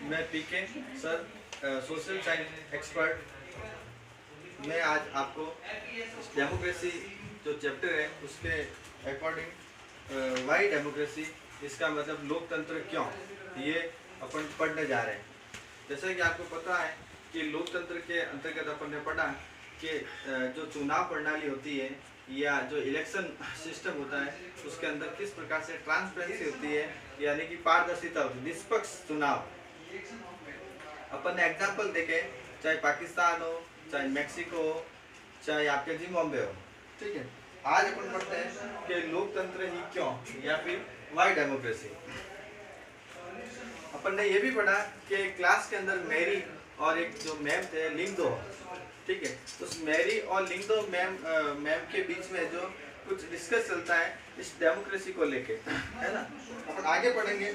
मैं PK sir, social science expert. मैं आज आपको डेमोक्रेसी जो चैप्टर है उसके अकॉर्डिंग वाई डेमोक्रेसी, इसका मतलब लोकतंत्र क्यों, ये अपन पढ़ने जा रहे हैं। जैसा कि आपको पता है कि लोकतंत्र के अंतर्गत अपन ने पढ़ा कि जो चुनाव प्रणाली होती है या जो इलेक्शन सिस्टम होता है उसके अंदर किस प्रकार से ट्रांसपेरेंसी होती है, यानी कि पारदर्शिता होती है, निष्पक्ष चुनाव। अपन ने एग्जाम्पल देखे, चाहे पाकिस्तान हो, चाहे मैक्सिको हो, चाहे आपके जिम्बाब्वे हो, ठीक है। आज अपन पढ़ते हैं कि लोकतंत्र ही क्यों या फिर वाई डेमोक्रेसी। अपन ने ये भी पढ़ा कि क्लास के अंदर मैरी और एक जो मैम थे लिंगदो, ठीक है, उस मैरी और लिंगदो मैम के बीच में जो कुछ डिस्कस चलता है इस डेमोक्रेसी को लेके, है ना। अपन आगे पढ़ेंगे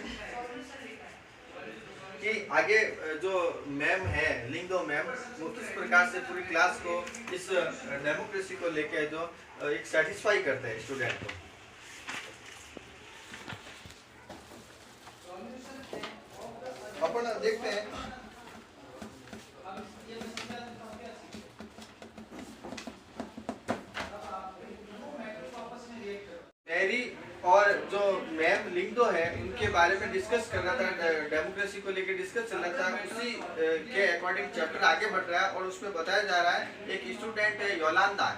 कि आगे जो मैम है लिंगदो मैम, वो किस प्रकार से पूरी क्लास को इस डेमोक्रेसी को लेके जो एक सेटिस्फाई करते हैं स्टूडेंट को। अपन देखते हैं मैरी और जो मैम लिंगदो है उनके बारे में डिस्कस कर रहा था, डेमोक्रेसी को लेकर डिस्कस चल रहा था। उसी के अकॉर्डिंग चैप्टर आगे बढ़ रहा है और उसमें बताया जा रहा है एक स्टूडेंट है योलांदा।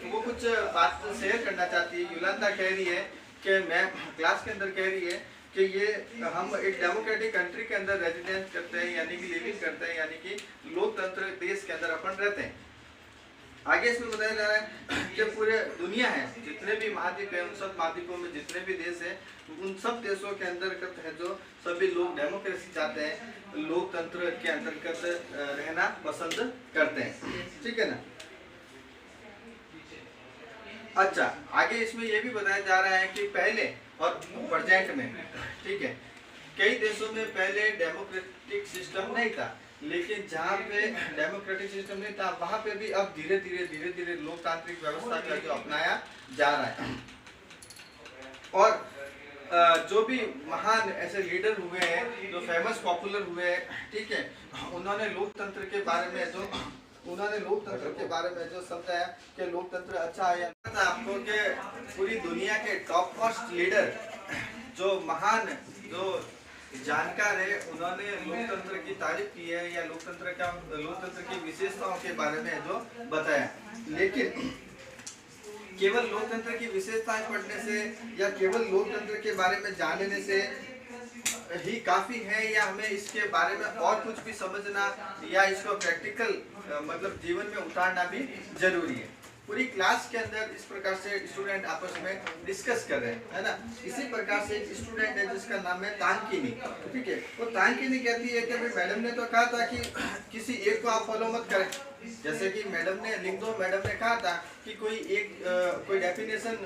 वो कुछ बात शेयर करना चाहती है। योलांदा कह रही है कि मैम क्लास के अंदर कह रही है कि ये हम एक डेमोक्रेटिक कंट्री के अंदर रेजिडेंस करते हैं, यानी कि लिविंग करते हैं, यानी कि लोकतंत्र देश के अंदर अपन रहते हैं। आगे इसमें बताया जा रहा है कि पूरे दुनिया है, जितने भी महाद्वीप है, उन सब महाद्वीपों में जितने भी देश है, उन सब देशों के अंतर्गत है जो सभी लोग डेमोक्रेसी चाहते हैं, लोकतंत्र के अंतर्गत रहना पसंद करते हैं, ठीक है ना। अच्छा, आगे इसमें यह भी बताया जा रहा है कि पहले और प्रेजेंट में, ठीक है, कई देशों में पहले डेमोक्रेटिक सिस्टम नहीं था, लेकिन जहाँ पे डेमोक्रेटिक सिस्टम नहीं था वहाँ पे भी अब धीरे धीरे लोकतांत्रिक व्यवस्था का जो अपनाया जा रहा है। और जो भी महान ऐसे लीडर हुए हैं, जो फेमस पॉपुलर हुए हैं, ठीक है, उन्होंने लोकतंत्र के बारे में जो समझाया कि लोकतंत्र अच्छा है। आपको कि पूरी दुनिया के टॉप मोस्ट लीडर, जो महान, जो जानकार है, उन्होंने लोकतंत्र की तारीफ की है या लोकतंत्र की विशेषताओं के बारे में जो बताया। लेकिन केवल लोकतंत्र की विशेषताएं पढ़ने से या केवल लोकतंत्र के बारे में जानने से ही काफी है, या हमें इसके बारे में और कुछ भी समझना या इसको प्रैक्टिकल मतलब जीवन में उतारना भी जरूरी है। पूरी क्लास के अंदर इस प्रकार से स्टूडेंट आपस में डिस्कस कर रहे हैं, है ना। इसी प्रकार से एक स्टूडेंट है जिसका नाम है तांकिनी, ठीक है। वो तांकिनी कहती है कि भाई मैडम ने तो कहा था कि किसी एक को आप फॉलो मत करें। जैसे कि लिंगदो मैडम ने कहा था कि कोई डेफिनेशन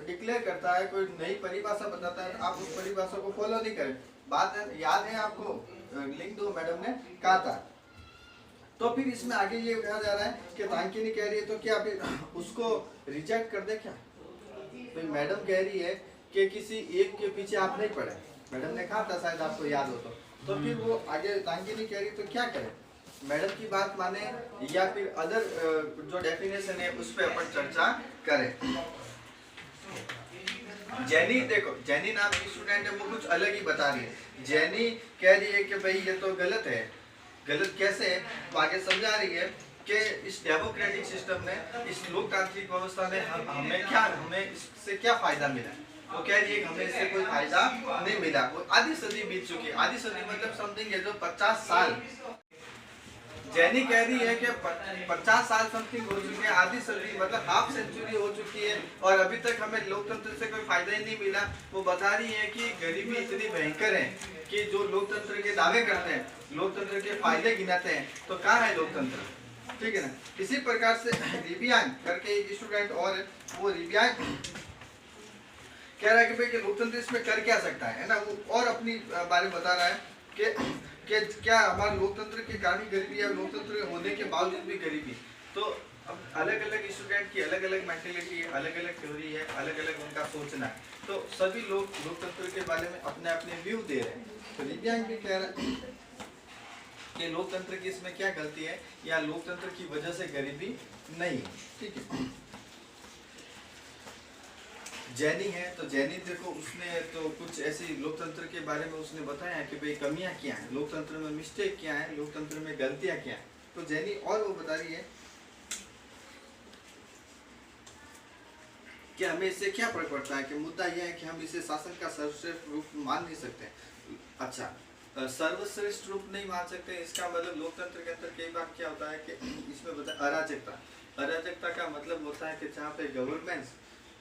डिक्लेयर करता है, कोई नई परिभाषा बताता है, आप उस परिभाषा को फॉलो नहीं करें। बात याद है आपको, लिंगदो मैडम ने कहा था। तो फिर इसमें आगे ये कहा जा रहा है कि तांकिनी कह रही है तो क्या आप उसको रिजेक्ट कर दे क्या। तो मैडम कह रही है कि किसी एक के पीछे आप नहीं पड़े, मैडम ने कहा था, शायद आपको याद हो तो फिर वो आगे तांकिनी कह रही तो क्या करें, मैडम की बात माने या फिर अदर जो डेफिनेशन है उस पर अपन चर्चा करें। जेनी, देखो जेनी नाम की स्टूडेंट है, वो कुछ अलग ही बता रही है। जेनी कह रही है कि भाई ये तो गलत है। गलत कैसे है, तो आगे समझा रही है कि इस डेमोक्रेटिक सिस्टम में, इस लोकतांत्रिक व्यवस्था में हमें इससे क्या फायदा मिला। वो कह रही है कि हमें इससे कोई फायदा नहीं मिला। वो आधी सदी बीत चुकी है, आधी सदी मतलब समथिंग है जो 50 साल। जेनी कह रही है कि 50 साल समथिंग हो चुके हैं, आधी सदी मतलब हाफ सेंचुरी हो चुकी है और अभी तक हमें लोकतंत्र से कोई फायदा ही नहीं मिला। वो बता रही है कि गरीबी इतनी भयंकर है कि जो लोकतंत्र के दावे करते हैं, लोकतंत्र के फायदे गिनाते हैं, तो कहाँ है लोकतंत्र, ठीक है ना। इसी प्रकार से रिबियान करके एक स्टूडेंट और है, वो रिबियान कह रहा है कि भाई लोकतंत्र इसमें कर क्या सकता है ना। वो और अपनी बारे में बता रहा है कि क्या हमारे लोकतंत्र के कारण गरीबी या लोकतंत्र होने के बावजूद भी गरीबी। तो अब अलग अलग स्टूडेंट की अलग अलग मेंटेलिटी है, अलग अलग थ्योरी है, अलग अलग उनका सोचना है, तो सभी लोग लोकतंत्र के बारे में अपने अपने व्यू दे रहे हैं। तो दिव्यांग भी कह रहा है कि लोकतंत्र की इसमें क्या गलती है, या लोकतंत्र की वजह से गरीबी नहीं है। ठीक है, जैनी है तो जैनी देखो उसने तो कुछ ऐसी लोकतंत्र के बारे में उसने बताया कि भाई कमियां क्या है लोकतंत्र में, मिस्टेक क्या है लोकतंत्र में, गलतियां क्या है। तो जैनी और वो बता रही है कि हमें इससे क्या फर्क पड़ता है, कि मुद्दा यह है कि हम इसे शासन का सर्वश्रेष्ठ रूप मान नहीं सकते। अच्छा, सर्वश्रेष्ठ रूप नहीं मान सकते, इसका मतलब लोकतंत्र के अंदर कई बार क्या होता है कि इसमें बता अराजकता, अराजकता का मतलब होता है कि जहाँ पे गवर्नमेंट्स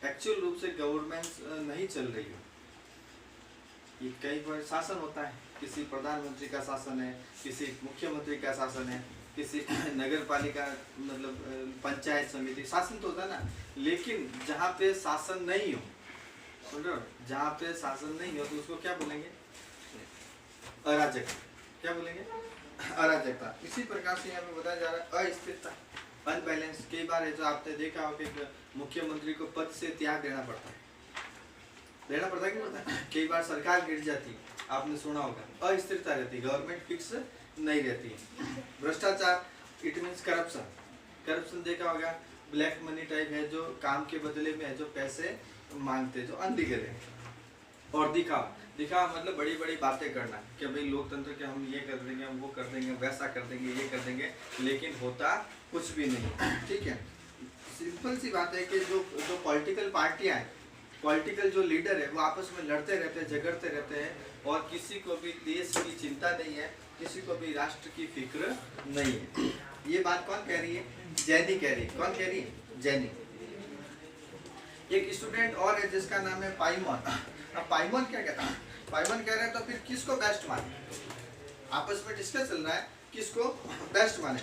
एक्चुअल रूप से गवर्नमेंट्स नहीं चल रही हो। ये कई बार शासन होता है, किसी प्रधानमंत्री का शासन है, किसी मुख्यमंत्री का शासन है, किसी नगर पालिका मतलब पंचायत समिति शासन तो होता है ना, लेकिन जहाँ पे शासन नहीं हो, सुन रहे हो, जहाँ पे शासन नहीं हो तो उसको क्या बोलेंगे, अराजकता। क्या बोलेंगे, अराजकता। इसी प्रकार से यहाँ पे बताया जा रहा है अस्थिरता, अनबैलेंस। कई बार है जो आपने देखा हो कि मुख्यमंत्री को पद से त्याग देना पड़ता है, देना पड़ता है कि पड़ता है, कई बार सरकार गिर जाती है, आपने सुना होगा, अस्थिरता रहती, गवर्नमेंट फिक्स नहीं रहती है। भ्रष्टाचार, इट मीन्स करप्शन, करप्शन देखा होगा, ब्लैक मनी टाइप है जो काम के बदले में है जो पैसे मांगते, जो अनलीगल है। और दिखावा, दिखावा मतलब बड़ी बड़ी बातें करना कि भाई लोकतंत्र के हम ये कर देंगे, हम वो कर देंगे, वैसा कर देंगे, ये कर देंगे, लेकिन होता कुछ भी नहीं। ठीक है, सिंपल सी बात है कि जो जो पॉलिटिकल पार्टियां हैं, पॉलिटिकल जो लीडर है वो आपस में लड़ते रहते हैं, झगड़ते रहते हैं, और किसी को भी देश की चिंता नहीं है, किसी को भी राष्ट्र की फिक्र नहीं है। ये बात कौन कह रही है, जैनी कह रही है। कौन कह रही है, जैनी। एक स्टूडेंट और है जिसका नाम है पाइमन। अब पाइमन क्या कहता है, पाइमन कह रहे हैं तो फिर किसको बेस्ट माने, आपस में डिस्कस चल रहा है किसको बेस्ट माने।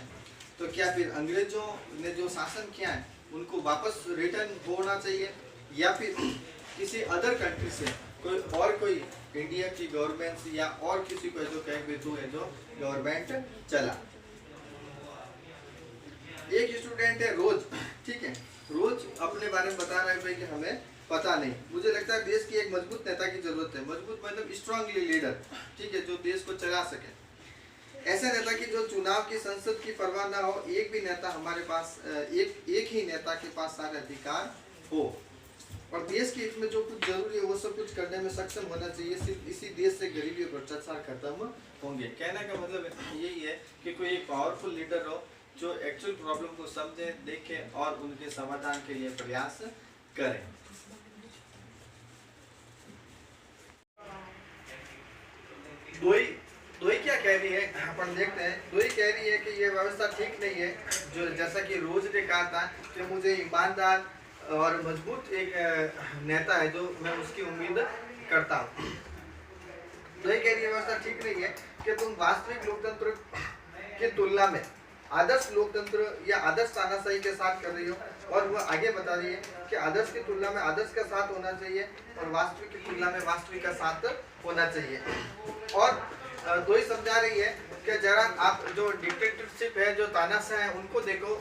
तो क्या फिर अंग्रेजों ने जो शासन किया है उनको वापस रिटर्न होना चाहिए, या फिर किसी अदर कंट्री से कोई और कोई इंडिया की गवर्नमेंट या और किसी को जो कह भी है जो गवर्नमेंट चला। एक स्टूडेंट है रोज, ठीक है, रोज अपने बारे में बता रहा है कि हमें पता नहीं। मुझे लगता है देश की एक मजबूत नेता की जरूरत है, मजबूत मतलब स्ट्रांगली लीडर, ठीक है, जो देश को चला सके। ऐसा नेता की जो चुनाव की संसद की परवाह ना हो, एक भी नेता हमारे पास एक ही नेता के पास सारे अधिकार हो, और देश के हित में जो कुछ जरूरी है वो सब कुछ करने में सक्षम होना चाहिए। सिर्फ इसी देश से गरीबी और भ्रष्टाचार खत्म होंगे। कहने का मतलब यही है कि कोई एक पावरफुल लीडर हो जो एक्चुअल प्रॉब्लम को समझे, देखे और उनके समाधान के लिए प्रयास करें। दोई क्या कह रही है, अपन देखते हैं। दोई कह रही है कि ये व्यवस्था ठीक नहीं है, जो जैसा कि रोज ने कहा था कि मुझे ईमानदार और मजबूत एक नेता है जो मैं उसकी उम्मीद करता हूँ। दोई कह रही है व्यवस्था ठीक नहीं है कि तुम वास्तविक लोकतंत्र की तुलना में आदर्श लोकतंत्र या आदर्श तानाशाही के साथ कर रही हो, और वो आगे बता रही है कि आदर्श की तुलना में आदर्श का साथ होना चाहिए और वास्तविक की तुलना में वास्तविक का साथ होना चाहिए। और दो ही समझा रही है कि जरा आप जो डिक्टेटरशिप है, जो तानाशाह है, उनको देखो,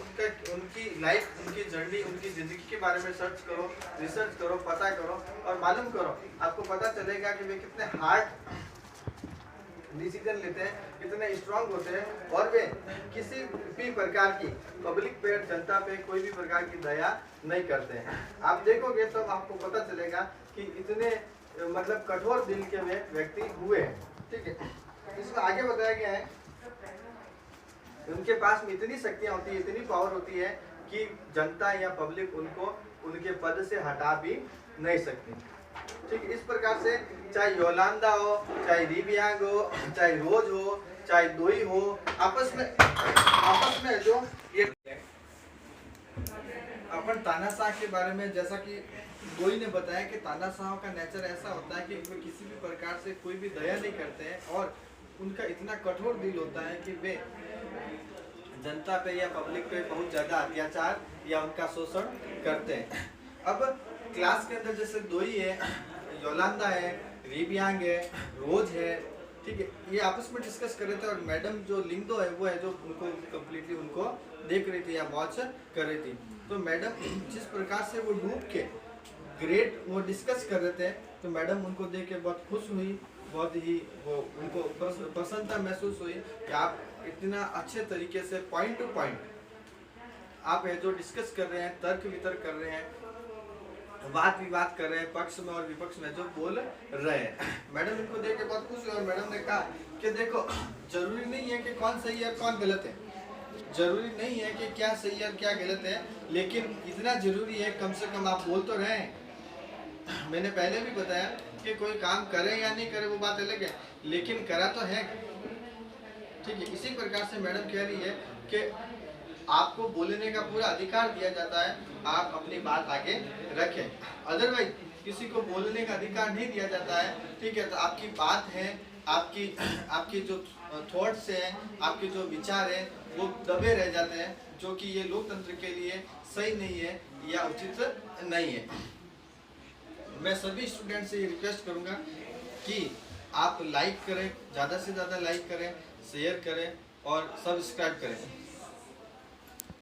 उनकी लाइफ, उनकी जर्नी, उनकी जिंदगी के बारे में सर्च करो, रिसर्च करो, पता करो और मालूम करो। आपको पता चलेगा कि वे कितने हार्ड डिसीजन लेते हैं, कितने स्ट्रांग होते हैं, और वे किसी भी प्रकार की पब्लिक पे, जनता पे कोई भी प्रकार की दया नहीं करते हैं। आप देखोगे तो आपको पता चलेगा कि इतने मतलब कठोर दिल के वे व्यक्ति हुए हैं। ठीक है, इसमें आगे बताया गया है उनके पास में इतनी शक्तियां होती है, इतनी पावर होती है कि जनता या पब्लिक उनको उनके पद से हटा भी नहीं सकती। ठीक, इस प्रकार से चाहे योलांदा हो, चाहे रिबियांग हो, चाहे रोज हो, चाहे दोई हो, आपस में जो ये अपन तानाशाह के बारे में, जैसा कि दोई ने बताया कि तानाशाह का नेचर ऐसा होता है कि वे किसी भी प्रकार से कोई भी दया नहीं करते हैं, और उनका इतना कठोर दिल होता है कि वे जनता पे या पब्लिक पे बहुत ज्यादा अत्याचार या उनका शोषण करते हैं। अब क्लास के अंदर जैसे दोई है, योलांदा है, रिबियांग है, रोज है, ठीक है, ये आपस में डिस्कस कर रहे थे और मैडम जो लिंगदो है वो है जो उनको कम्प्लीटली उनको देख रही थी या वॉच कर रही थी। तो मैडम जिस प्रकार से वो डूब के ग्रेट वो डिस्कस कर रहे थे, तो मैडम उनको देख के बहुत खुश हुई, बहुत ही वो उनको प्रसन्नता महसूस हुई कि आप इतना अच्छे तरीके से पॉइंट टू पॉइंट आप है जो डिस्कस कर रहे हैं, तर्क वितर्क कर रहे हैं, वाद विवाद कर रहे हैं, पक्ष में और विपक्ष में जो बोल रहे हैं। मैडम इनको देख के बहुत खुश हुई और मैडम ने कहा कि देखो जरूरी नहीं है कि कौन सही है कौन गलत है, जरूरी नहीं है कि क्या सही है और क्या गलत है, लेकिन इतना जरूरी है कम से कम आप बोल तो रहे हैं। मैंने पहले भी बताया कि कोई काम करे या नहीं करे वो बात अलग है, लेकिन करा तो है। ठीक है, इसी प्रकार से मैडम कह रही है कि आपको बोलने का पूरा अधिकार दिया जाता है, आप अपनी बात आगे रखें। अदरवाइज किसी को बोलने का अधिकार नहीं दिया जाता है, ठीक है, तो आपकी बात है, आपकी जो थॉट्स हैं, आपके जो विचार हैं वो दबे रह जाते हैं, जो कि ये लोकतंत्र के लिए सही नहीं है या उचित नहीं है। मैं सभी स्टूडेंट से ये रिक्वेस्ट करूँगा कि आप लाइक करें, ज़्यादा से ज़्यादा लाइक करें, शेयर करें और सब्सक्राइब करें।